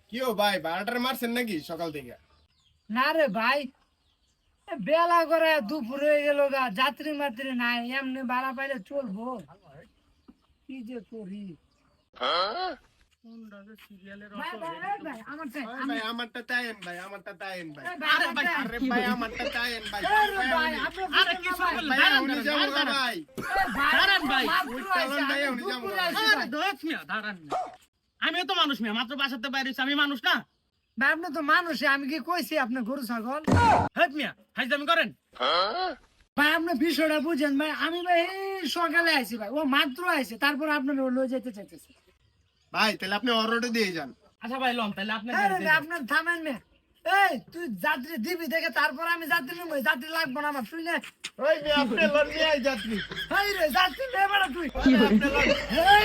কি ও ভাই 12টার মারছেন নাকি সকাল থেকে? না রে ভাই, বেলা করে দুপুরে হয়ে গেল গা, যাত্রী মাত্রী নাই, এমনি ভাড়া পাইলে চলবো, কি যে করি। ভাই, ভাই, এই ভাই, আমার চাই, ভাই আমারটা তাইন ভাই, আমারটা তাইন ভাই। এই ভাই, আমার চাই। আরে ভাই আমারটা তাইন ভাই। এই রে ভাই, আপনি আরে বুঝছেন কি না ভাই? শুনলেন? ভাই উনি যাবো না ভাই। এই ভাই, দাঁড়ান ভাই, মাত্র ওই আইছে, চালান ভাই, আমি উনি যাবো দুপুরে না। আইছি আরে ভাই। দোষ মিয়া, দাঁড়ান মিয়া। আমিও তো মানুষ মিয়া, মাত্র বাসাতে বাইরে হইছি, আমি মানুষ না। ভাই, আপনি তো মানুষই, আমি কি কইছি আপনি গরু ছাগল? হেট মিয়া, হাইজামি করেন। ভাই, আপনি বিষয়টা বুঝেন ভাই, আমি ভাই এই সকালে আইছি ভাই, ও মাত্র আইছে, তারপর আপনার লয়ে যেতে চাইতেছে। ভাই তাহলে আপনি অর্ডারটা দিয়ে যান। আচ্ছা ভাই লন, তাহলে আপনি আরে ভাই, আপনার থামেন মে। এই তুই যাত্রী দিবি দেখে তারপর আমি যাত্রী নেবো, যাত্রী লাগবো না আমার, তুই নে। ওই মেয়ে আপনি লন নিয়ে আই যাত্রী। এই রে যাত্রী নে বেটা তুই। আপনি লন। এই,